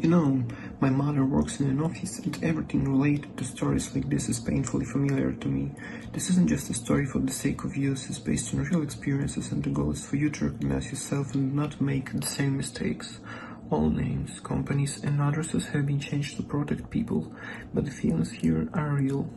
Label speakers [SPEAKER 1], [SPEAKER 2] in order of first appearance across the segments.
[SPEAKER 1] You know, my mother works in an office, and everything related to stories like this is painfully familiar to me. This isn't just a story for the sake of use, it's based on real experiences, and the goal is for you to recognize yourself and not make the same mistakes. All names, companies, and addresses have been changed to protect people, but the feelings here are real.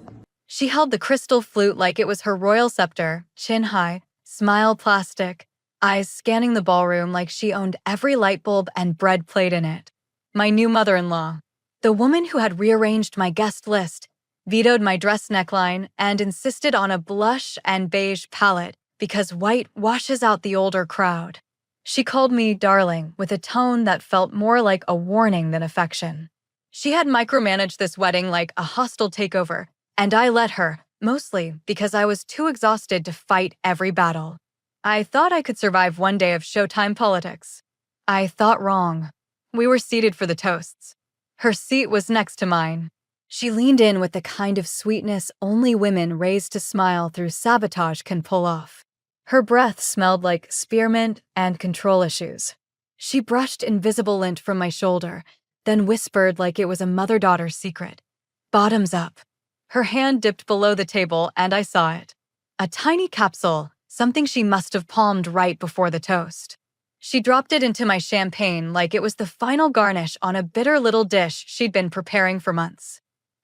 [SPEAKER 2] She held the crystal flute like it was her royal scepter, chin high, smile plastic, eyes scanning the ballroom like she owned every light bulb and bread plate in it. My new mother-in-law, the woman who had rearranged my guest list, vetoed my dress neckline and insisted on a blush and beige palette because white washes out the older crowd. She called me darling with a tone that felt more like a warning than affection. She had micromanaged this wedding like a hostile takeover, and I let her, mostly because I was too exhausted to fight every battle. I thought I could survive one day of Showtime politics. I thought wrong. We were seated for the toasts. Her seat was next to mine. She leaned in with the kind of sweetness only women raised to smile through sabotage can pull off. Her breath smelled like spearmint and control issues. She brushed invisible lint from my shoulder, then whispered like it was a mother-daughter secret. Bottoms up. Her hand dipped below the table, and I saw it. A tiny capsule, something she must have palmed right before the toast. She dropped it into my champagne like it was the final garnish on a bitter little dish she'd been preparing for months.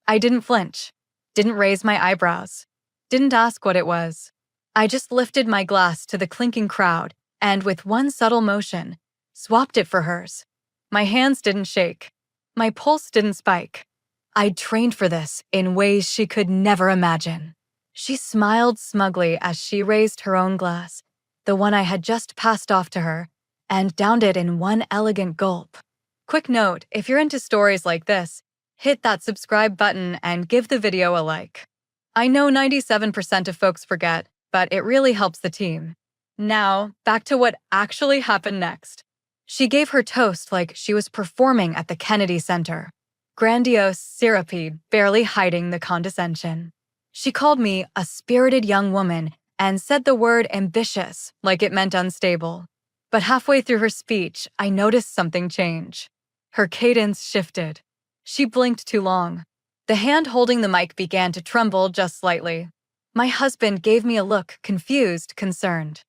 [SPEAKER 2] I didn't flinch, didn't raise my eyebrows, didn't ask what it was. I just lifted my glass to the clinking crowd and, with one subtle motion, swapped it for hers. My hands didn't shake. My pulse didn't spike. I'd trained for this in ways she could never imagine. She smiled smugly as she raised her own glass, the one I had just passed off to her, and downed it in one elegant gulp. Quick note, if you're into stories like this, hit that subscribe button and give the video a like. I know 97% of folks forget, but it really helps the team. Now, back to what actually happened next. She gave her toast like she was performing at the Kennedy Center. Grandiose, syrupy, barely hiding the condescension. She called me a spirited young woman and said the word ambitious like it meant unstable. But halfway through her speech, I noticed something change. Her cadence shifted. She blinked too long. The hand holding the mic began to tremble just slightly. My husband gave me a look, confused, concerned.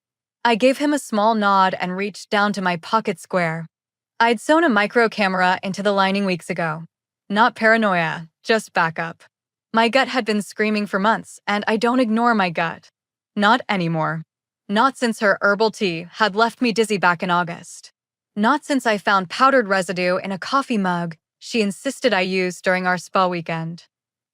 [SPEAKER 2] I gave him a small nod and reached down to my pocket square. I'd sewn a micro camera into the lining weeks ago. Not paranoia, just backup. My gut had been screaming for months, and I don't ignore my gut. Not anymore. Not since her herbal tea had left me dizzy back in August. Not since I found powdered residue in a coffee mug she insisted I use during our spa weekend.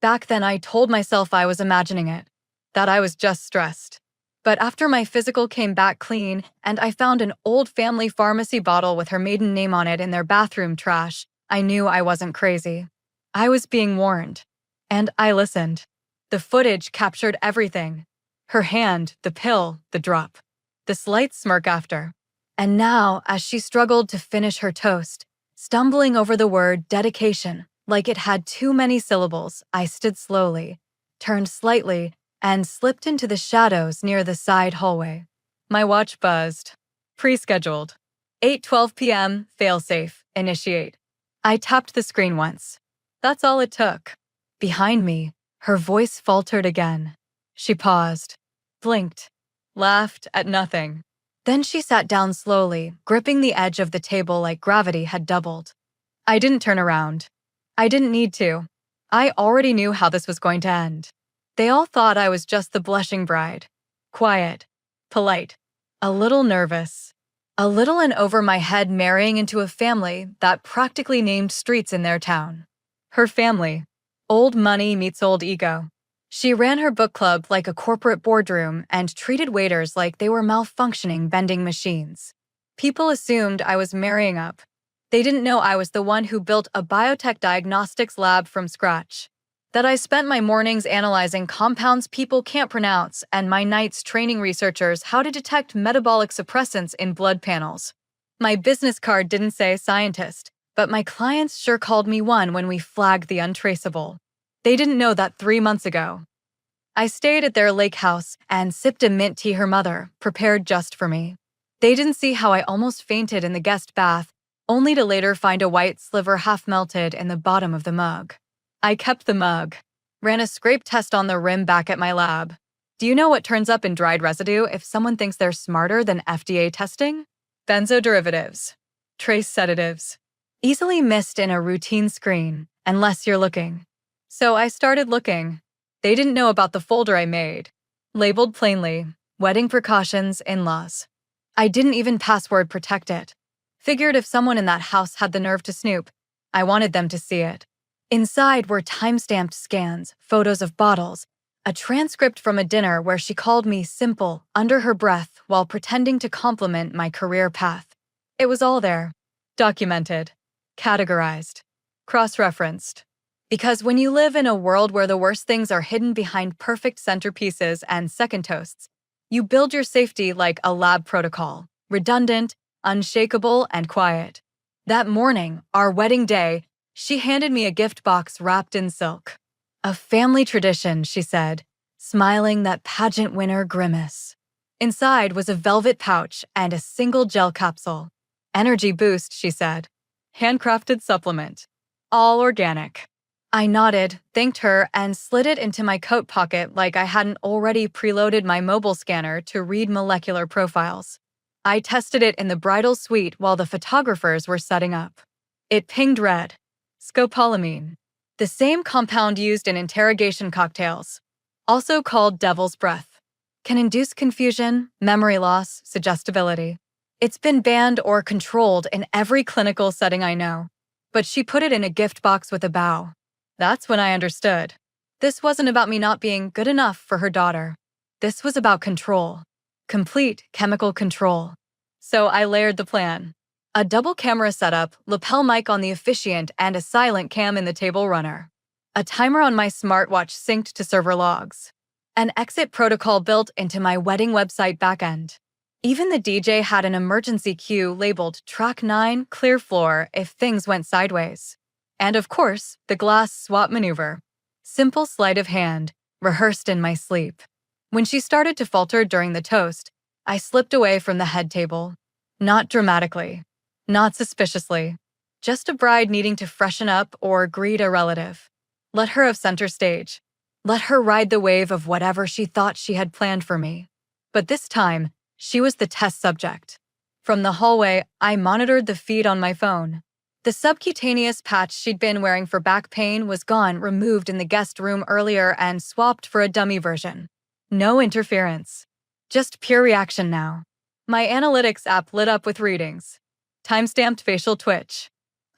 [SPEAKER 2] Back then, I told myself I was imagining it, that I was just stressed. But after my physical came back clean and I found an old family pharmacy bottle with her maiden name on it in their bathroom trash, I knew I wasn't crazy. I was being warned. And I listened. The footage captured everything. Her hand, the pill, the drop. The slight smirk after. And now, as she struggled to finish her toast, stumbling over the word dedication like it had too many syllables, I stood slowly, turned slightly, and slipped into the shadows near the side hallway. My watch buzzed. Pre-scheduled. 8:12 p.m., failsafe, initiate. I tapped the screen once. That's all it took. Behind me, her voice faltered again. She paused, blinked, laughed at nothing. Then she sat down slowly, gripping the edge of the table like gravity had doubled. I didn't turn around. I didn't need to. I already knew how this was going to end. They all thought I was just the blushing bride. Quiet, polite, a little nervous. A little in over my head marrying into a family that practically named streets in their town. Her family. Old money meets old ego. She ran her book club like a corporate boardroom and treated waiters like they were malfunctioning vending machines. People assumed I was marrying up. They didn't know I was the one who built a biotech diagnostics lab from scratch. That I spent my mornings analyzing compounds people can't pronounce and my nights training researchers how to detect metabolic suppressants in blood panels. My business card didn't say scientist, but my clients sure called me one when we flagged the untraceable. They didn't know that 3 months ago. I stayed at their lake house and sipped a mint tea her mother prepared just for me. They didn't see how I almost fainted in the guest bath only to later find a white sliver half melted in the bottom of the mug. I kept the mug, ran a scrape test on the rim back at my lab. Do you know what turns up in dried residue if someone thinks they're smarter than FDA testing? Benzoderivatives, trace sedatives, easily missed in a routine screen, unless you're looking. So I started looking. They didn't know about the folder I made, labeled plainly, Wedding Precautions, In-Laws. I didn't even password protect it. Figured if someone in that house had the nerve to snoop, I wanted them to see it. Inside were time-stamped scans, photos of bottles, a transcript from a dinner where she called me simple under her breath while pretending to compliment my career path. It was all there, documented, categorized, cross-referenced. Because when you live in a world where the worst things are hidden behind perfect centerpieces and second toasts, you build your safety like a lab protocol, redundant, unshakable, and quiet. That morning, our wedding day, she handed me a gift box wrapped in silk. A family tradition, she said, smiling that pageant winner grimace. Inside was a velvet pouch and a single gel capsule. Energy boost, she said. Handcrafted supplement. All organic. I nodded, thanked her, and slid it into my coat pocket like I hadn't already preloaded my mobile scanner to read molecular profiles. I tested it in the bridal suite while the photographers were setting up. It pinged red. Scopolamine. The same compound used in interrogation cocktails, also called devil's breath, can induce confusion, memory loss, suggestibility. It's been banned or controlled in every clinical setting I know, but she put it in a gift box with a bow. That's when I understood. This wasn't about me not being good enough for her daughter. This was about control. Complete chemical control. So I layered the plan. A double camera setup, lapel mic on the officiant, and a silent cam in the table runner. A timer on my smartwatch synced to server logs. An exit protocol built into my wedding website backend. Even the DJ had an emergency cue labeled Track 9, Clear Floor if things went sideways. And of course, the glass swap maneuver. Simple sleight of hand, rehearsed in my sleep. When she started to falter during the toast, I slipped away from the head table. Not dramatically. Not suspiciously. Just a bride needing to freshen up or greet a relative. Let her have center stage. Let her ride the wave of whatever she thought she had planned for me. But this time, she was the test subject. From the hallway, I monitored the feed on my phone. The subcutaneous patch she'd been wearing for back pain was gone, removed in the guest room earlier, and swapped for a dummy version. No interference. Just pure reaction now. My analytics app lit up with readings. Timestamped facial twitch.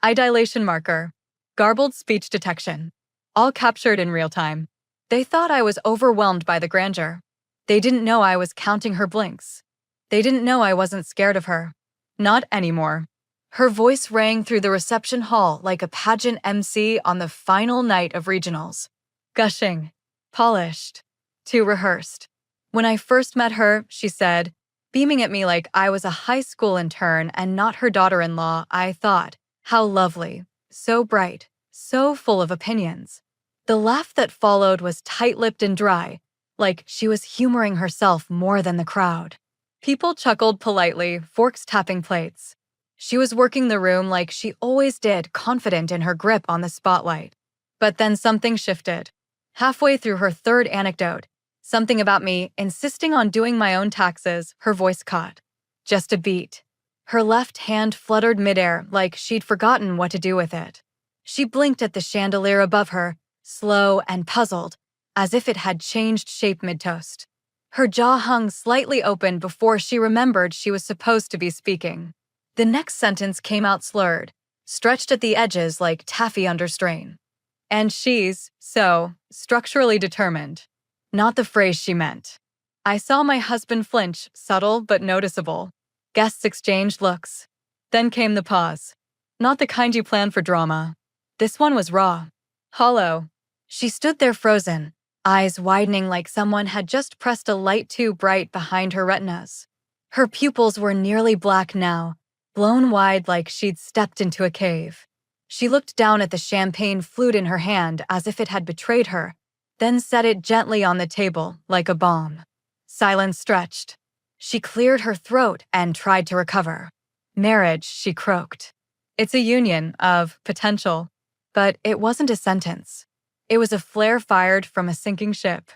[SPEAKER 2] Eye dilation marker. Garbled speech detection. All captured in real time. They thought I was overwhelmed by the grandeur. They didn't know I was counting her blinks. They didn't know I wasn't scared of her. Not anymore. Her voice rang through the reception hall like a pageant MC on the final night of regionals. Gushing. Polished. Too rehearsed. When I first met her, she said, beaming at me like I was a high school intern and not her daughter-in-law, I thought, how lovely, so bright, so full of opinions. The laugh that followed was tight-lipped and dry, like she was humoring herself more than the crowd. People chuckled politely, forks tapping plates. She was working the room like she always did, confident in her grip on the spotlight. But then something shifted. Halfway through her third anecdote, something about me insisting on doing my own taxes, her voice caught. Just a beat. Her left hand fluttered midair like she'd forgotten what to do with it. She blinked at the chandelier above her, slow and puzzled, as if it had changed shape mid-toast. Her jaw hung slightly open before she remembered she was supposed to be speaking. The next sentence came out slurred, stretched at the edges like taffy under strain. And she's, so, structurally determined. Not the phrase she meant. I saw my husband flinch, subtle but noticeable. Guests exchanged looks. Then came the pause. Not the kind you plan for drama. This one was raw. Hollow. She stood there frozen, eyes widening like someone had just pressed a light too bright behind her retinas. Her pupils were nearly black now, blown wide like she'd stepped into a cave. She looked down at the champagne flute in her hand as if it had betrayed her, then set it gently on the table like a bomb. Silence stretched. She cleared her throat and tried to recover. Marriage, she croaked. It's a union of potential, but it wasn't a sentence. It was a flare fired from a sinking ship.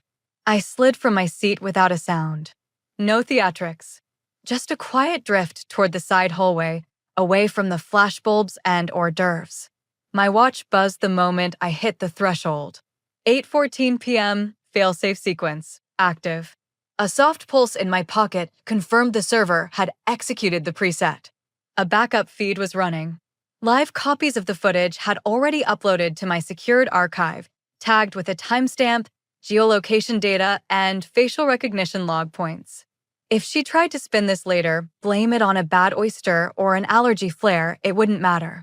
[SPEAKER 2] I slid from my seat without a sound. No theatrics. Just a quiet drift toward the side hallway, away from the flashbulbs and hors d'oeuvres. My watch buzzed the moment I hit the threshold. 8:14 p.m., failsafe sequence, active. A soft pulse in my pocket confirmed the server had executed the preset. A backup feed was running. Live copies of the footage had already uploaded to my secured archive, tagged with a timestamp, geolocation data, and facial recognition log points. If she tried to spin this later, blame it on a bad oyster or an allergy flare, it wouldn't matter.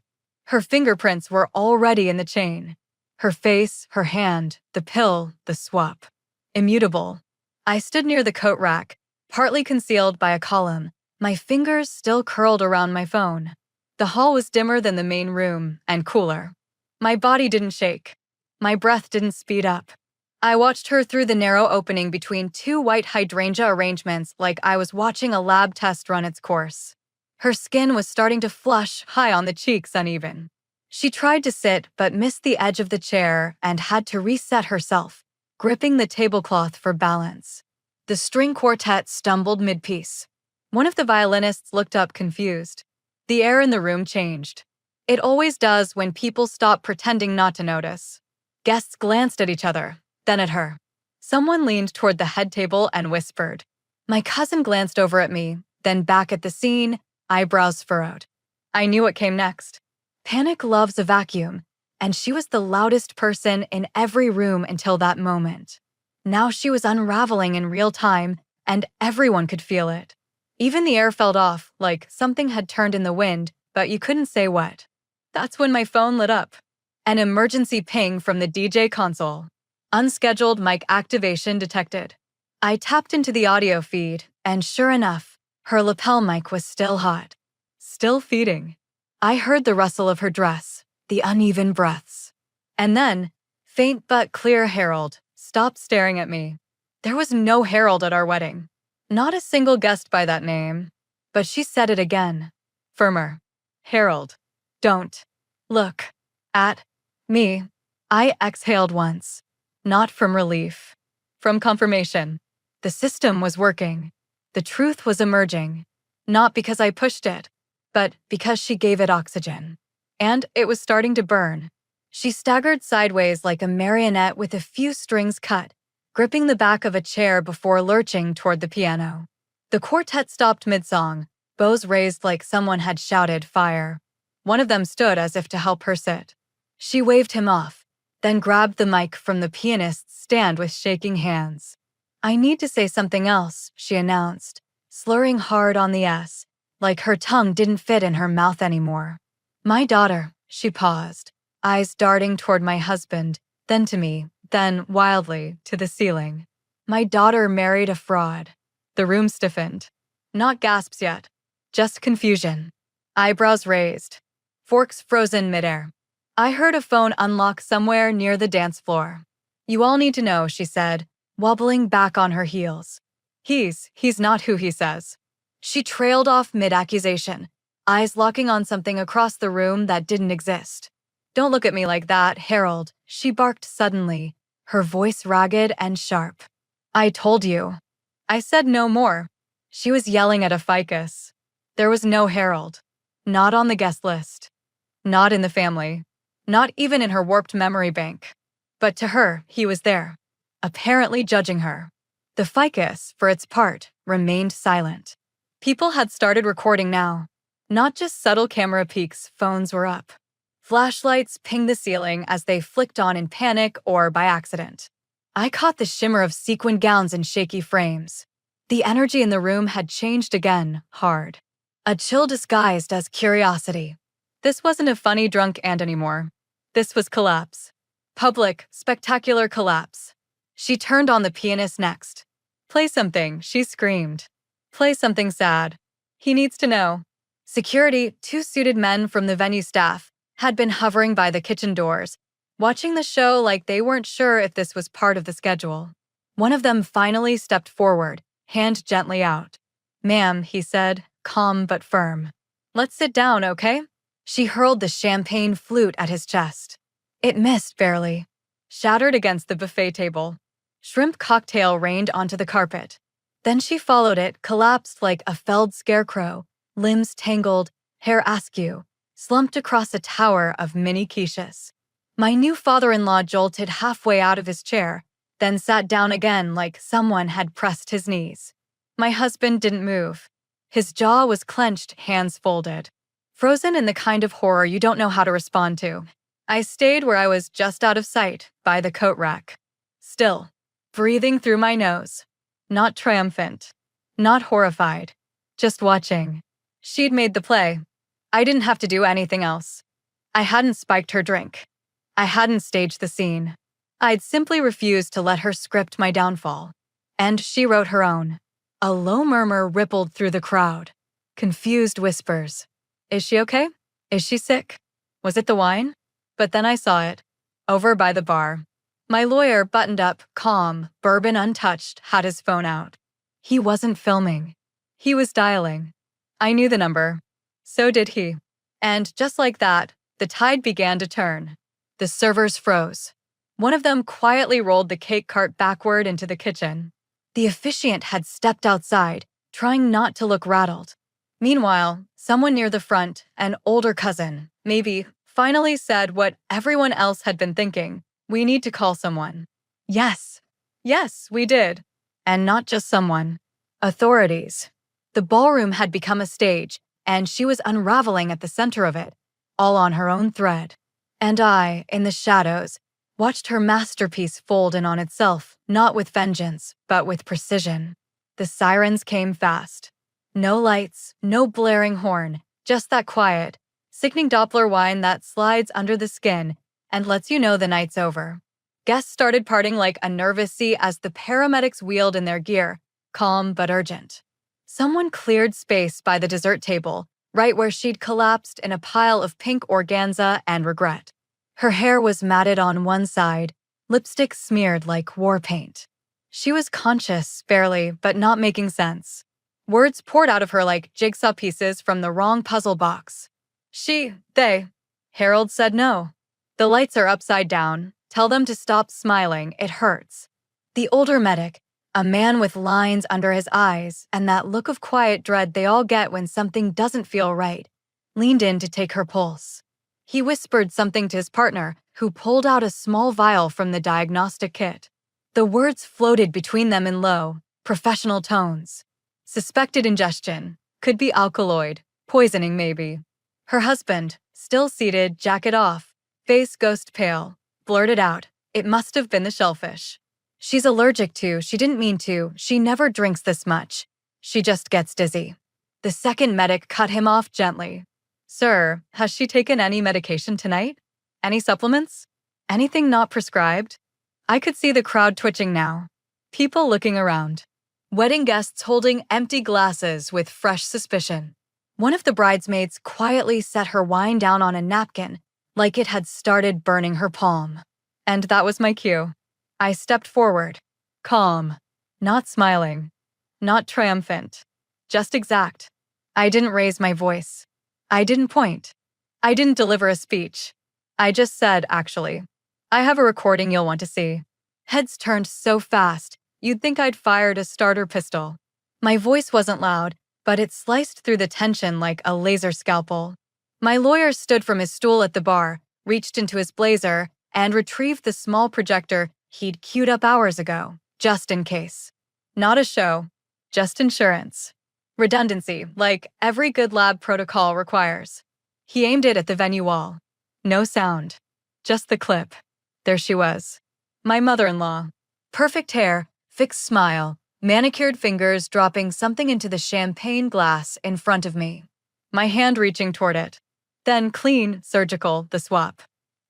[SPEAKER 2] Her fingerprints were already in the chain. Her face, her hand, the pill, the swap. Immutable. I stood near the coat rack, partly concealed by a column, my fingers still curled around my phone. The hall was dimmer than the main room, and cooler. My body didn't shake. My breath didn't speed up. I watched her through the narrow opening between two white hydrangea arrangements like I was watching a lab test run its course. Her skin was starting to flush, high on the cheeks uneven. She tried to sit but missed the edge of the chair and had to reset herself, gripping the tablecloth for balance. The string quartet stumbled mid-piece. One of the violinists looked up confused. The air in the room changed. It always does when people stop pretending not to notice. Guests glanced at each other, then at her. Someone leaned toward the head table and whispered. My cousin glanced over at me, then back at the scene, eyebrows furrowed. I knew what came next. Panic loves a vacuum, and she was the loudest person in every room until that moment. Now she was unraveling in real time, and everyone could feel it. Even the air felt off, like something had turned in the wind, but you couldn't say what. That's when my phone lit up. An emergency ping from the DJ console. Unscheduled mic activation detected. I tapped into the audio feed, and sure enough, her lapel mic was still hot. Still feeding. I heard the rustle of her dress, the uneven breaths. And then, faint but clear Harold stopped staring at me. There was no Harold at our wedding. Not a single guest by that name. But she said it again. Firmer. Harold. Don't. Look. At. Me. I exhaled once. Not from relief. From confirmation. The system was working. The truth was emerging. Not because I pushed it, but because she gave it oxygen. And it was starting to burn. She staggered sideways like a marionette with a few strings cut, gripping the back of a chair before lurching toward the piano. The quartet stopped mid-song, bows raised like someone had shouted fire. One of them stood as if to help her sit. She waved him off, then grabbed the mic from the pianist's stand with shaking hands. I need to say something else, she announced, slurring hard on the S, like her tongue didn't fit in her mouth anymore. My daughter, she paused, eyes darting toward my husband, then to me, then, wildly, to the ceiling. My daughter married a fraud. The room stiffened. Not gasps yet. Just confusion. Eyebrows raised. Forks frozen midair. I heard a phone unlock somewhere near the dance floor. You all need to know, she said, wobbling back on her heels. He's not who he says. She trailed off mid-accusation, eyes locking on something across the room that didn't exist. Don't look at me like that, Harold, she barked suddenly, her voice ragged and sharp. I told you. I said no more. She was yelling at a ficus. There was no Harold. Not on the guest list. Not in the family. Not even in her warped memory bank. But to her, he was there, apparently judging her. The ficus, for its part, remained silent. People had started recording now. Not just subtle camera peeks, phones were up. Flashlights pinged the ceiling as they flicked on in panic or by accident. I caught the shimmer of sequined gowns and shaky frames. The energy in the room had changed again, hard. A chill disguised as curiosity. This wasn't a funny drunk aunt anymore. This was collapse. Public, spectacular collapse. She turned on the pianist next. Play something, she screamed. Play something sad. He needs to know. Security, two suited men from the venue staff, had been hovering by the kitchen doors, watching the show like they weren't sure if this was part of the schedule. One of them finally stepped forward, hand gently out. Ma'am, he said, calm but firm. Let's sit down, okay? She hurled the champagne flute at his chest. It missed barely, shattered against the buffet table. Shrimp cocktail rained onto the carpet. Then she followed it, collapsed like a felled scarecrow, limbs tangled, hair askew, slumped across a tower of mini quiches. My new father-in-law jolted halfway out of his chair, then sat down again like someone had pressed his knees. My husband didn't move. His jaw was clenched, hands folded. Frozen in the kind of horror you don't know how to respond to. I stayed where I was just out of sight, by the coat rack. Still, breathing through my nose. Not triumphant. Not horrified. Just watching. She'd made the play. I didn't have to do anything else. I hadn't spiked her drink. I hadn't staged the scene. I'd simply refused to let her script my downfall. And she wrote her own. A low murmur rippled through the crowd. Confused whispers. Is she okay? Is she sick? Was it the wine? But then I saw it. Over by the bar. My lawyer, buttoned up, calm, bourbon untouched, had his phone out. He wasn't filming. He was dialing. I knew the number. So did he. And just like that, the tide began to turn. The servers froze. One of them quietly rolled the cake cart backward into the kitchen. The officiant had stepped outside, trying not to look rattled. Meanwhile, someone near the front, an older cousin, maybe, finally said what everyone else had been thinking. We need to call someone. Yes, we did. And not just someone. Authorities. The ballroom had become a stage, and she was unraveling at the center of it, all on her own thread. And I, in the shadows, watched her masterpiece fold in on itself, not with vengeance, but with precision. The sirens came fast. No lights, no blaring horn, just that quiet, sickening Doppler whine that slides under the skin and lets you know the night's over. Guests started parting like a nervous sea as the paramedics wheeled in their gear, calm but urgent. Someone cleared space by the dessert table, right where she'd collapsed in a pile of pink organza and regret. Her hair was matted on one side, lipstick smeared like war paint. She was conscious, barely, but not making sense. Words poured out of her like jigsaw pieces from the wrong puzzle box. They. Harold said no. The lights are upside down. Tell them to stop smiling, it hurts. The older medic, a man with lines under his eyes and that look of quiet dread they all get when something doesn't feel right, leaned in to take her pulse. He whispered something to his partner, who pulled out a small vial from the diagnostic kit. The words floated between them in low, professional tones. Suspected ingestion. Could be alkaloid. Poisoning, maybe. Her husband, still seated, jacket off, face ghost pale, blurted out, "It must have been the shellfish. She's allergic to, she didn't mean to, she never drinks this much. She just gets dizzy." The second medic cut him off gently. "Sir, has she taken any medication tonight? Any supplements? Anything not prescribed?" I could see the crowd twitching now. People looking around. Wedding guests holding empty glasses with fresh suspicion. One of the bridesmaids quietly set her wine down on a napkin, like it had started burning her palm. And that was my cue. I stepped forward. Calm. Not smiling. Not triumphant. Just exact. I didn't raise my voice. I didn't point. I didn't deliver a speech. I just said, actually, "I have a recording you'll want to see." Heads turned so fast, you'd think I'd fired a starter pistol. My voice wasn't loud, but it sliced through the tension like a laser scalpel. My lawyer stood from his stool at the bar, reached into his blazer, and retrieved the small projector he'd queued up hours ago, just in case. Not a show, just insurance. Redundancy, like every good lab protocol requires. He aimed it at the venue wall. No sound, just the clip. There she was. My mother-in-law. Perfect hair, fixed smile, manicured fingers dropping something into the champagne glass in front of me. My hand reaching toward it. Then clean, surgical, the swap.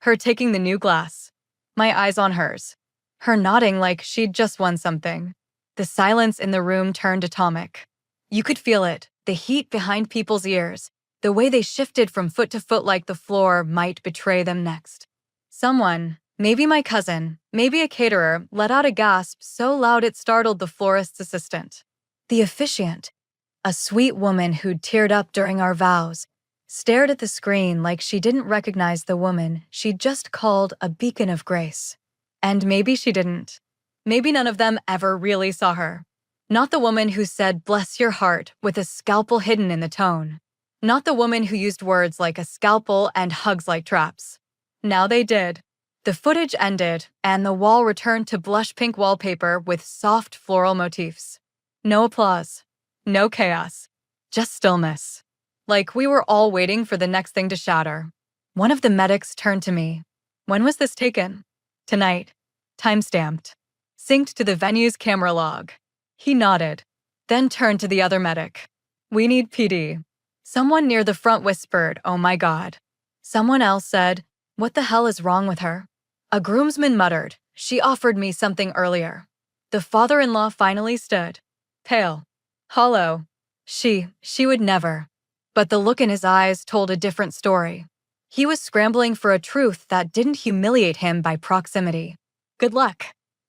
[SPEAKER 2] Her taking the new glass. My eyes on hers. Her nodding like she'd just won something. The silence in the room turned atomic. You could feel it, the heat behind people's ears, the way they shifted from foot to foot like the floor might betray them next. Someone, maybe my cousin, maybe a caterer, let out a gasp so loud it startled the florist's assistant. The officiant, a sweet woman who'd teared up during our vows, stared at the screen like she didn't recognize the woman she'd just called a beacon of grace. And maybe she didn't. Maybe none of them ever really saw her. Not the woman who said, "Bless your heart," with a scalpel hidden in the tone. Not the woman who used words like a scalpel and hugs like traps. Now they did. The footage ended, and the wall returned to blush pink wallpaper with soft floral motifs. No applause. No chaos. Just stillness. Like we were all waiting for the next thing to shatter. One of the medics turned to me. "When was this taken?" "Tonight." Time-stamped. Synced to the venue's camera log. He nodded, then turned to the other medic. "We need PD." Someone near the front whispered, "Oh my God." Someone else said, "What the hell is wrong with her?" A groomsman muttered, "She offered me something earlier." The father-in-law finally stood. Pale. Hollow. She would never. But the look in his eyes told a different story. He was scrambling for a truth that didn't humiliate him by proximity. Good luck.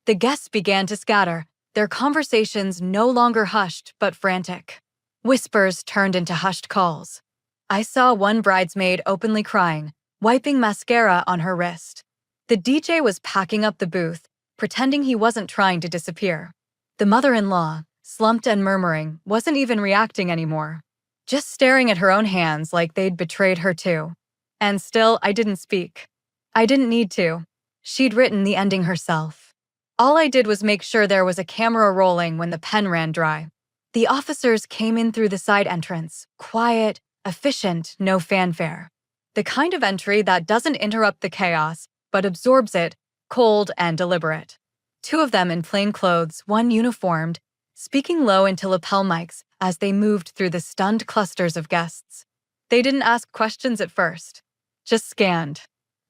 [SPEAKER 2] The guests began to scatter, their conversations no longer hushed but frantic. Whispers turned into hushed calls. I saw one bridesmaid openly crying, wiping mascara on her wrist. The DJ was packing up the booth, pretending he wasn't trying to disappear. The mother-in-law, slumped and murmuring, wasn't even reacting anymore, just staring at her own hands like they'd betrayed her too. And still, I didn't speak. I didn't need to. She'd written the ending herself. All I did was make sure there was a camera rolling when the pen ran dry. The officers came in through the side entrance, quiet, efficient, no fanfare. The kind of entry that doesn't interrupt the chaos, but absorbs it, cold and deliberate. Two of them in plain clothes, one uniformed, speaking low into lapel mics as they moved through the stunned clusters of guests. They didn't ask questions at first, just scanned,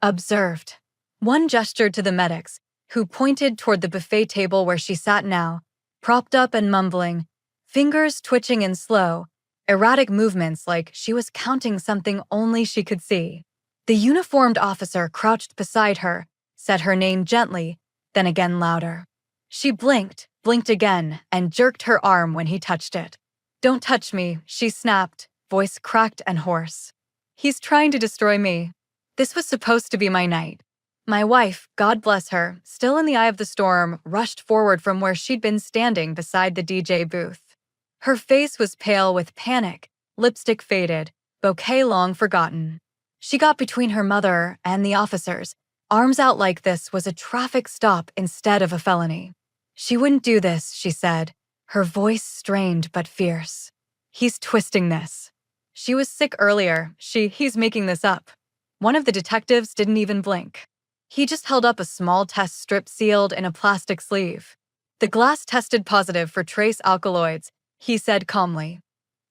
[SPEAKER 2] observed. One gestured to the medics, who pointed toward the buffet table where she sat now, propped up and mumbling, fingers twitching in slow, erratic movements like she was counting something only she could see. The uniformed officer crouched beside her, said her name gently, then again louder. She blinked again, and jerked her arm when he touched it. "Don't touch me," she snapped, voice cracked and hoarse. "He's trying to destroy me." This was supposed to be my night. My wife, God bless her, still in the eye of the storm, rushed forward from where she'd been standing beside the DJ booth. Her face was pale with panic, lipstick faded, bouquet long forgotten. She got between her mother and the officers. Arms out like this was a traffic stop instead of a felony. "She wouldn't do this," she said, her voice strained but fierce. "He's twisting this." She was sick earlier. He's making this up. One of the detectives didn't even blink. He just held up a small test strip sealed in a plastic sleeve. "The glass tested positive for trace alkaloids," he said calmly.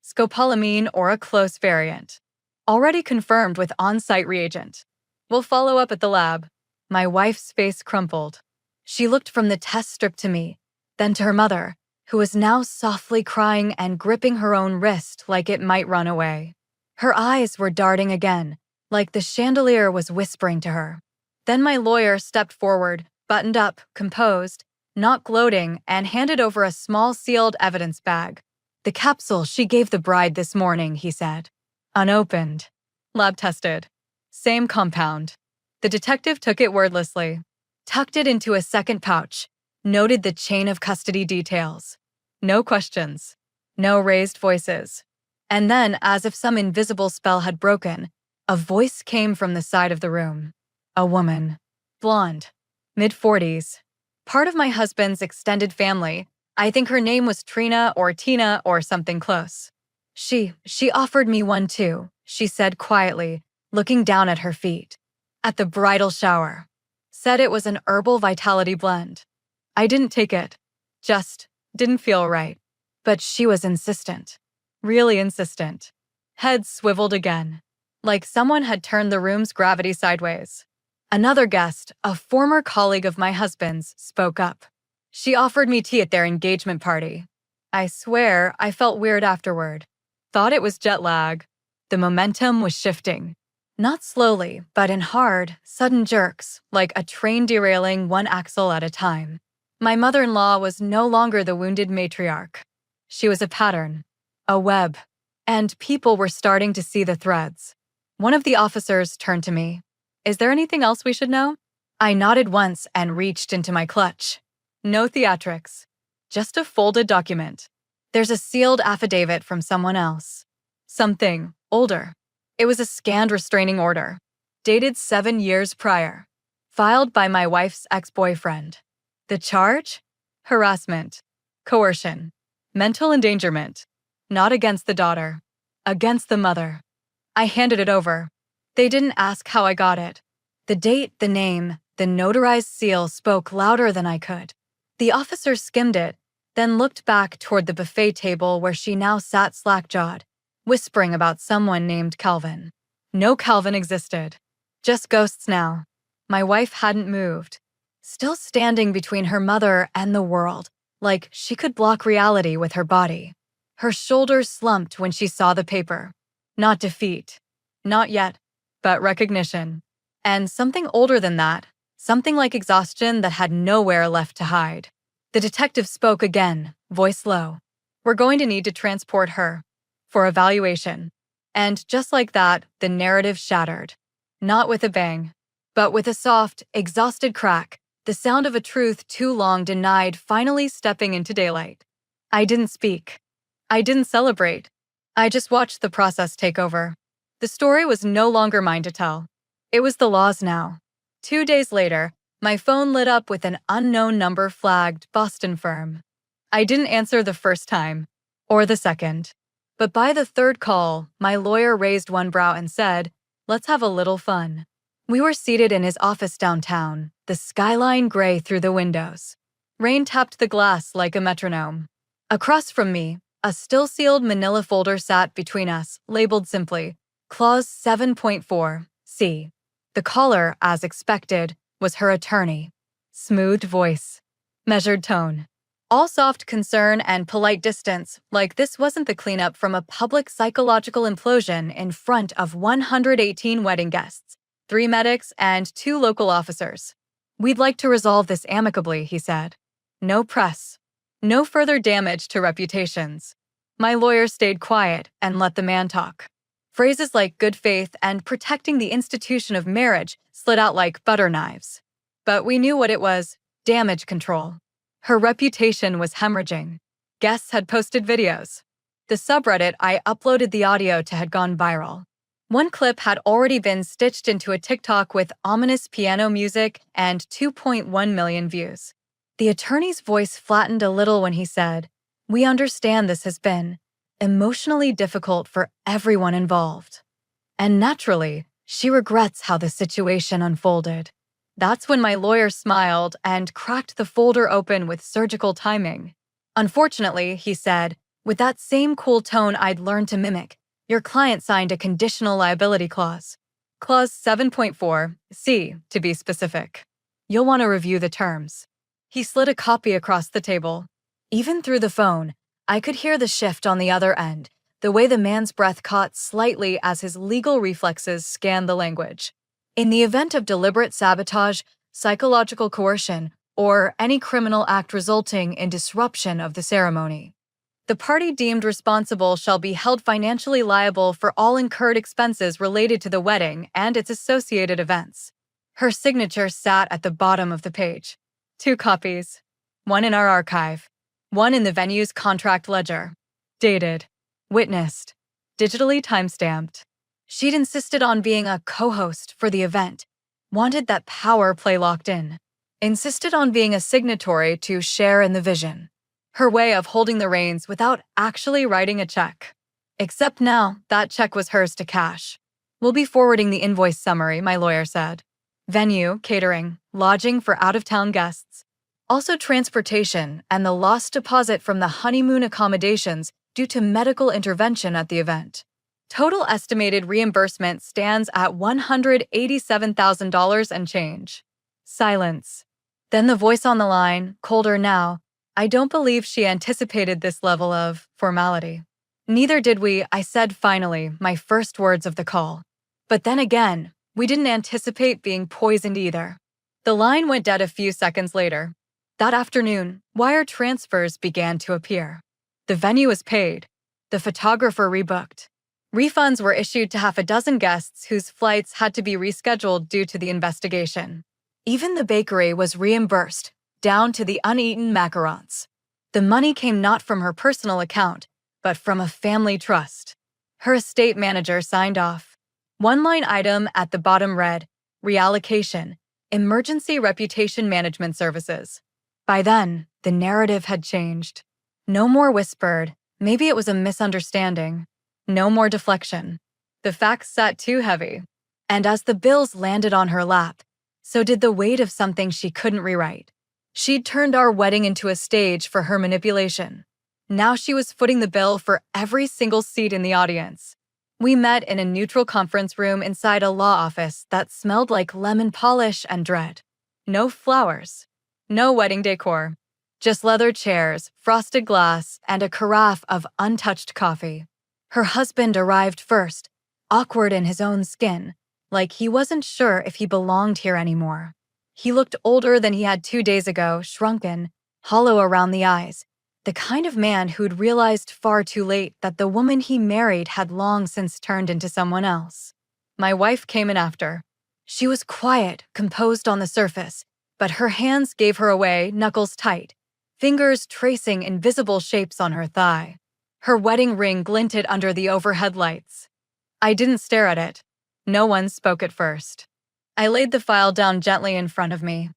[SPEAKER 2] "Scopolamine or a close variant. Already confirmed with on-site reagent. We'll follow up at the lab." My wife's face crumpled. She looked from the test strip to me, then to her mother, who was now softly crying and gripping her own wrist like it might run away. Her eyes were darting again, like the chandelier was whispering to her. Then my lawyer stepped forward, buttoned up, composed, not gloating, and handed over a small sealed evidence bag. "The capsule she gave the bride this morning," he said. "Unopened. Lab tested. Same compound." The detective took it wordlessly, tucked it into a second pouch, noted the chain of custody details. No questions. No raised voices. And then, as if some invisible spell had broken, a voice came from the side of the room. A woman. Blonde. Mid-40s. Part of my husband's extended family. I think her name was Trina or Tina or something close. She offered me one too," she said quietly, looking down at her feet. "At the bridal shower. Said it was an herbal vitality blend. I didn't take it. Just didn't feel right. But she was insistent. Really insistent." Head swiveled again, like someone had turned the room's gravity sideways. Another guest, a former colleague of my husband's, spoke up. "She offered me tea at their engagement party. I swear I felt weird afterward. Thought it was jet lag." The momentum was shifting. Not slowly, but in hard, sudden jerks, like a train derailing one axle at a time. My mother-in-law was no longer the wounded matriarch. She was a pattern, a web, and people were starting to see the threads. One of the officers turned to me. "Is there anything else we should know?" I nodded once and reached into my clutch. No theatrics. Just a folded document. There's a sealed affidavit from someone else. Something older. It was a scanned restraining order, dated 7 years prior, filed by my wife's ex-boyfriend. The charge? Harassment, coercion, mental endangerment. Not against the daughter, against the mother. I handed it over. They didn't ask how I got it. The date, the name, the notarized seal spoke louder than I could. The officer skimmed it, then looked back toward the buffet table where she now sat slack-jawed, whispering about someone named Calvin. No Calvin existed. Just ghosts now. My wife hadn't moved, still standing between her mother and the world, like she could block reality with her body. Her shoulders slumped when she saw the paper. Not defeat. Not yet, but recognition. And something older than that, something like exhaustion that had nowhere left to hide. The detective spoke again, voice low. "We're going to need to transport her for evaluation." And just like that, the narrative shattered. Not with a bang, but with a soft, exhausted crack, the sound of a truth too long denied finally stepping into daylight. I didn't speak. I didn't celebrate. I just watched the process take over. The story was no longer mine to tell. It was the law's now. 2 days later, my phone lit up with an unknown number flagged Boston firm. I didn't answer the first time, or the second. But by the third call, my lawyer raised one brow and said, "Let's have a little fun." We were seated in his office downtown, the skyline gray through the windows. Rain tapped the glass like a metronome. Across from me, a still-sealed manila folder sat between us, labeled simply, Clause 7.4, C. The caller, as expected, was her attorney. Smooth voice. Measured tone. All soft concern and polite distance, like this wasn't the cleanup from a public psychological implosion in front of 118 wedding guests, 3 medics, and 2 local officers. "We'd like to resolve this amicably," he said. No press. No further damage to reputations. My lawyer stayed quiet and let the man talk. Phrases like good faith and protecting the institution of marriage slid out like butter knives. But we knew what it was: damage control. Her reputation was hemorrhaging. Guests had posted videos. The subreddit I uploaded the audio to had gone viral. One clip had already been stitched into a TikTok with ominous piano music and 2.1 million views. The attorney's voice flattened a little when he said, "We understand this has been emotionally difficult for everyone involved." And naturally, she regrets how the situation unfolded. That's when my lawyer smiled and cracked the folder open with surgical timing. "Unfortunately," he said, with that same cool tone I'd learned to mimic, "your client signed a conditional liability clause. Clause 7.4, C, to be specific. You'll want to review the terms." He slid a copy across the table. Even through the phone, I could hear the shift on the other end, the way the man's breath caught slightly as his legal reflexes scanned the language. In the event of deliberate sabotage, psychological coercion, or any criminal act resulting in disruption of the ceremony, the party deemed responsible shall be held financially liable for all incurred expenses related to the wedding and its associated events. Her signature sat at the bottom of the page. 2 copies. One in our archive. One in the venue's contract ledger. Dated. Witnessed. Digitally timestamped. She'd insisted on being a co-host for the event. Wanted that power play locked in. Insisted on being a signatory to share in the vision. Her way of holding the reins without actually writing a check. Except now, that check was hers to cash. "We'll be forwarding the invoice summary," my lawyer said. "Venue, catering, lodging for out-of-town guests. Also transportation and the lost deposit from the honeymoon accommodations due to medical intervention at the event. Total estimated reimbursement stands at $187,000 and change." Silence. Then the voice on the line, colder now. I don't believe she anticipated this level of formality. "Neither did we," I said finally, my first words of the call. But then again, we didn't anticipate being poisoned either. The line went dead a few seconds later. That afternoon, wire transfers began to appear. The venue was paid. The photographer rebooked. Refunds were issued to half a dozen guests whose flights had to be rescheduled due to the investigation. Even the bakery was reimbursed, down to the uneaten macarons. The money came not from her personal account, but from a family trust. Her estate manager signed off. One line item at the bottom read, reallocation, emergency reputation management services. By then, the narrative had changed. No more whispered, maybe it was a misunderstanding. No more deflection. The facts sat too heavy. And as the bills landed on her lap, so did the weight of something she couldn't rewrite. She'd turned our wedding into a stage for her manipulation. Now she was footing the bill for every single seat in the audience. We met in a neutral conference room inside a law office that smelled like lemon polish and dread. No flowers. No wedding decor. Just leather chairs, frosted glass, and a carafe of untouched coffee. Her husband arrived first, awkward in his own skin, like he wasn't sure if he belonged here anymore. He looked older than he had 2 days ago, shrunken, hollow around the eyes, the kind of man who'd realized far too late that the woman he married had long since turned into someone else. My wife came in after. She was quiet, composed on the surface, but her hands gave her away, knuckles tight, fingers tracing invisible shapes on her thigh. Her wedding ring glinted under the overhead lights. I didn't stare at it. No one spoke at first. I laid the file down gently in front of me.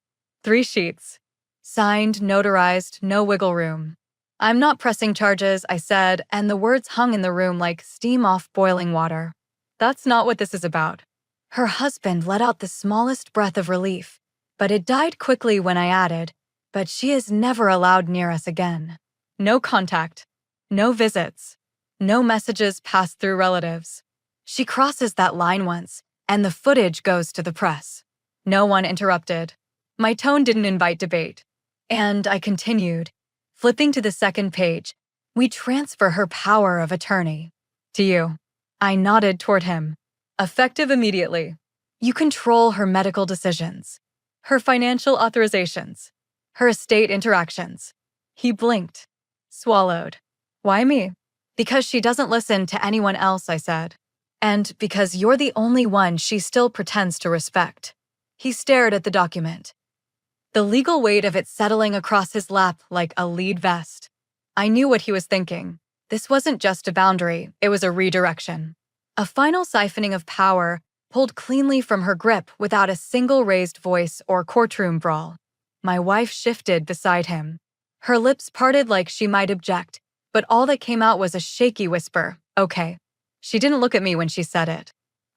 [SPEAKER 2] 3 sheets. Signed, notarized, no wiggle room. I'm not pressing charges, I said, and the words hung in the room like steam off boiling water. That's not what this is about. Her husband let out the smallest breath of relief, but it died quickly when I added, but she is never allowed near us again. No contact. No visits. No messages passed through relatives. She crosses that line once, and the footage goes to the press. No one interrupted. My tone didn't invite debate. And I continued, flipping to the second page. We transfer her power of attorney. To you. I nodded toward him. Effective immediately. You control her medical decisions, her financial authorizations, her estate interactions. He blinked. Swallowed. Why me? Because she doesn't listen to anyone else, I said. And because you're the only one she still pretends to respect. He stared at the document, the legal weight of it settling across his lap like a lead vest. I knew what he was thinking. This wasn't just a boundary, it was a redirection. A final siphoning of power pulled cleanly from her grip without a single raised voice or courtroom brawl. My wife shifted beside him. Her lips parted like she might object, but all that came out was a shaky whisper, okay. She didn't look at me when she said it.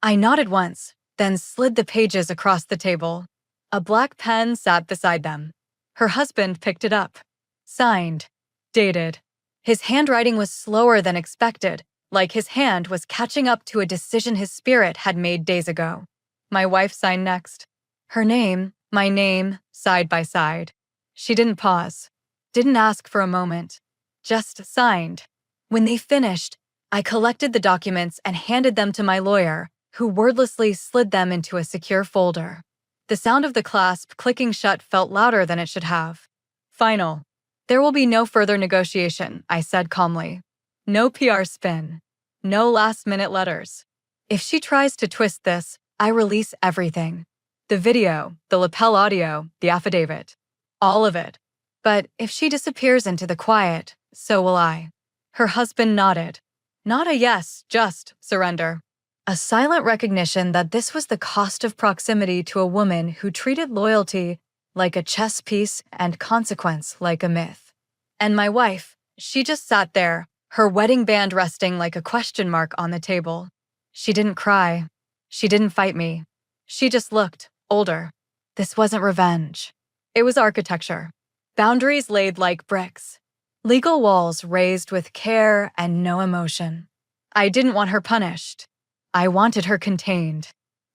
[SPEAKER 2] I nodded once, then slid the pages across the table. A black pen sat beside them. Her husband picked it up. Signed. Dated. His handwriting was slower than expected, like his hand was catching up to a decision his spirit had made days ago. My wife signed next. Her name, my name, side by side. She didn't pause. Didn't ask for a moment. Just signed. When they finished, I collected the documents and handed them to my lawyer, who wordlessly slid them into a secure folder. The sound of the clasp clicking shut felt louder than it should have. Final. There will be no further negotiation, I said calmly. No PR spin. No last-minute letters. If she tries to twist this, I release everything. The video, the lapel audio, the affidavit. All of it. But if she disappears into the quiet, so will I. Her husband nodded. Not a yes, just surrender. A silent recognition that this was the cost of proximity to a woman who treated loyalty like a chess piece and consequence like a myth. And my wife, she just sat there, her wedding band resting like a question mark on the table. She didn't cry. She didn't fight me. She just looked older. This wasn't revenge. It was architecture. Boundaries laid like bricks. Legal walls raised with care and no emotion. I didn't want her punished. I wanted her contained.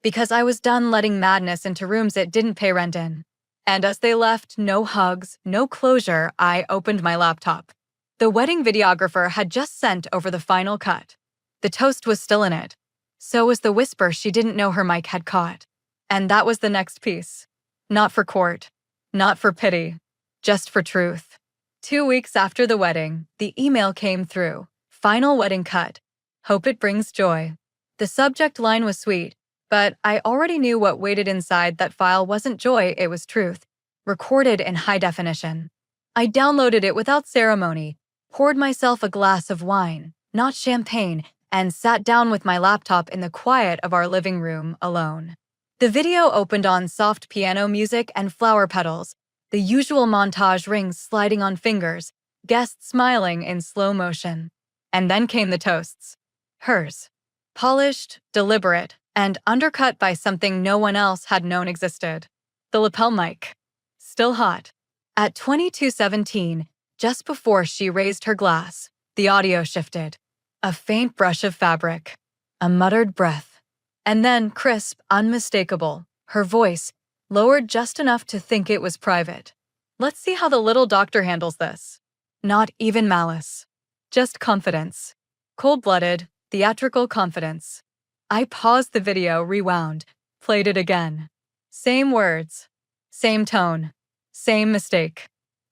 [SPEAKER 2] Because I was done letting madness into rooms it didn't pay rent in. And as they left, no hugs, no closure, I opened my laptop. The wedding videographer had just sent over the final cut. The toast was still in it. So was the whisper she didn't know her mic had caught. And that was the next piece. Not for court. Not for pity. Just for truth. 2 weeks after the wedding, the email came through. Final wedding cut. Hope it brings joy. The subject line was sweet, but I already knew what waited inside that file wasn't joy, it was truth, recorded in high definition. I downloaded it without ceremony, poured myself a glass of wine, not champagne, and sat down with my laptop in the quiet of our living room alone. The video opened on soft piano music and flower petals, the usual montage rings sliding on fingers, guests smiling in slow motion. And then came the toasts. Hers. Polished, deliberate, and undercut by something no one else had known existed. The lapel mic. Still hot. At 22:17, just before she raised her glass, the audio shifted. A faint brush of fabric. A muttered breath. And then crisp, unmistakable, her voice, lowered just enough to think it was private. Let's see how the little doctor handles this. Not even malice. Just confidence. Cold-blooded, theatrical confidence. I paused the video, rewound, played it again. Same words. Same tone. Same mistake.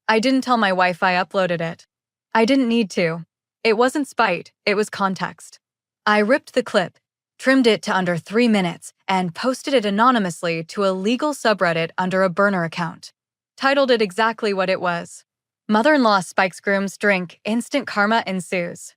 [SPEAKER 2] I didn't tell my wife I uploaded it. I didn't need to. It wasn't spite, it was context. I ripped the clip, trimmed it to under 3 minutes, and posted it anonymously to a legal subreddit under a burner account. Titled it exactly what it was. Mother-in-law spikes groom's drink, instant karma ensues.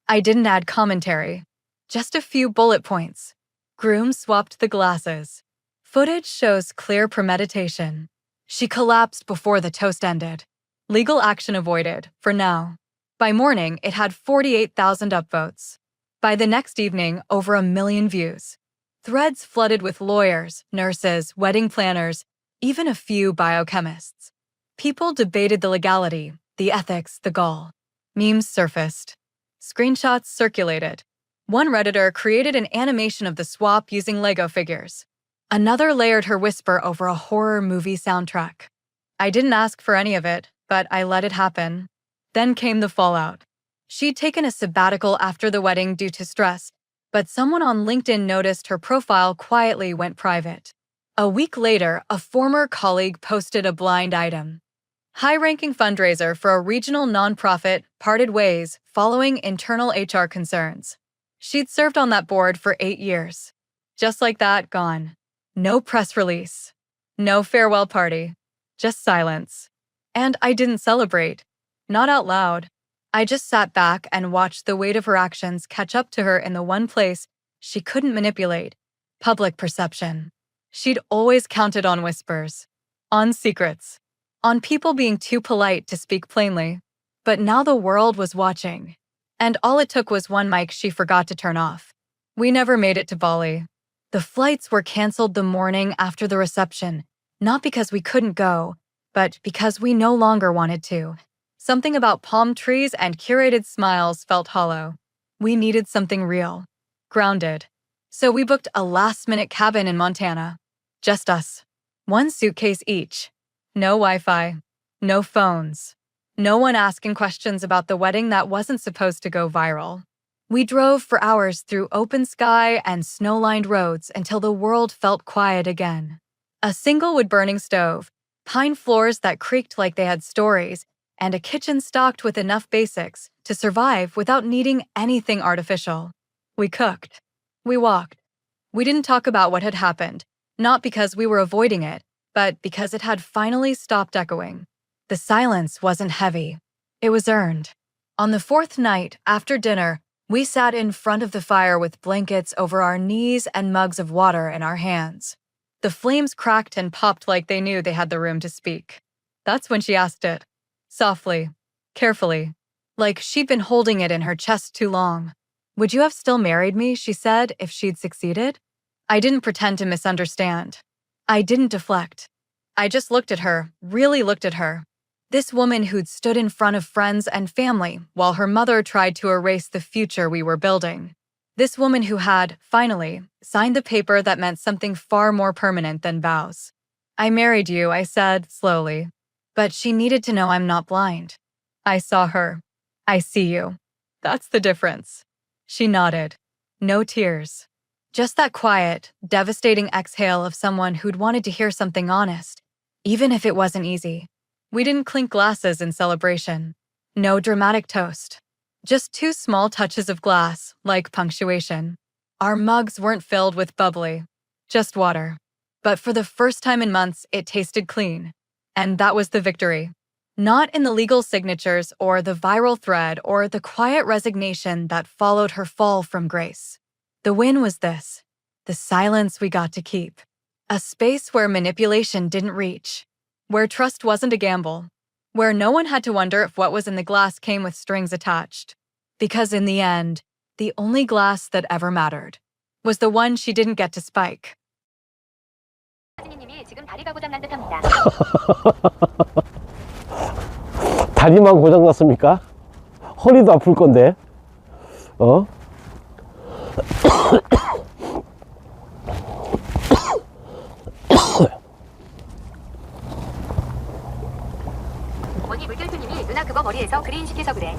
[SPEAKER 2] I didn't add commentary. Just a few bullet points. Groom swapped the glasses. Footage shows clear premeditation. She collapsed before the toast ended. Legal action avoided, for now. By morning, it had 48,000 upvotes. By the next evening, over 1 million views. Threads flooded with lawyers, nurses, wedding planners, even a few biochemists. People debated the legality, the ethics, the gall. Memes surfaced. Screenshots circulated. One Redditor created an animation of the swap using Lego figures. Another layered her whisper over a horror movie soundtrack. I didn't ask for any of it, but I let it happen. Then came the fallout. She'd taken a sabbatical after the wedding due to stress, but someone on LinkedIn noticed her profile quietly went private. A week later, a former colleague posted a blind item. High-ranking fundraiser for a regional nonprofit parted ways following internal HR concerns. She'd served on that board for 8 years. Just like that, gone. No press release. No farewell party. Just silence. And I didn't celebrate. Not out loud. I just sat back and watched the weight of her actions catch up to her in the one place she couldn't manipulate: public perception. She'd always counted on whispers. On secrets. On people being too polite to speak plainly. But now the world was watching. And all it took was one mic she forgot to turn off. We never made it to Bali. The flights were canceled the morning after the reception, not because we couldn't go, but because we no longer wanted to. Something about palm trees and curated smiles felt hollow. We needed something real. Grounded. So we booked a last-minute cabin in Montana. Just us. 1 suitcase each. No Wi-Fi. No phones. No one asking questions about the wedding that wasn't supposed to go viral. We drove for hours through open sky and snow-lined roads until the world felt quiet again. A single wood-burning stove, pine floors that creaked like they had stories, and a kitchen stocked with enough basics to survive without needing anything artificial. We cooked. We walked. We didn't talk about what had happened, not because we were avoiding it, but because it had finally stopped echoing. The silence wasn't heavy. It was earned. On the 4th night, after dinner, we sat in front of the fire with blankets over our knees and mugs of water in our hands. The flames cracked and popped like they knew they had the room to speak. That's when she asked it. Softly, carefully, like she'd been holding it in her chest too long. "Would you have still married me," she said, "if she'd succeeded?" I didn't pretend to misunderstand. I didn't deflect. I just looked at her, really looked at her. This woman who'd stood in front of friends and family while her mother tried to erase the future we were building. This woman who had, finally, signed the paper that meant something far more permanent than vows. "I married you," I said, slowly. "But she needed to know I'm not blind." I saw her. "I see you. That's the difference." She nodded. No tears. Just that quiet, devastating exhale of someone who'd wanted to hear something honest, even if it wasn't easy. We didn't clink glasses in celebration. No dramatic toast. Just two small touches of glass, like punctuation. Our mugs weren't filled with bubbly, just water. But for the first time in months, it tasted clean. And that was the victory. Not in the legal signatures or the viral thread or the quiet resignation that followed her fall from grace. The win was this: the silence we got to keep. A space where manipulation didn't reach. Where trust wasn't a gamble. Where no one had to wonder if what was in the glass came with strings attached. Because in the end, the only glass that ever mattered was the one she didn't get to spike.
[SPEAKER 3] 사장님이 지금 다리가 고장난 듯합니다.
[SPEAKER 4] 다리만 고장났습니까? 허리도 아플 건데.
[SPEAKER 3] 어머니 물결표님이 누나 그거 머리에서 그린 시켜서 그래.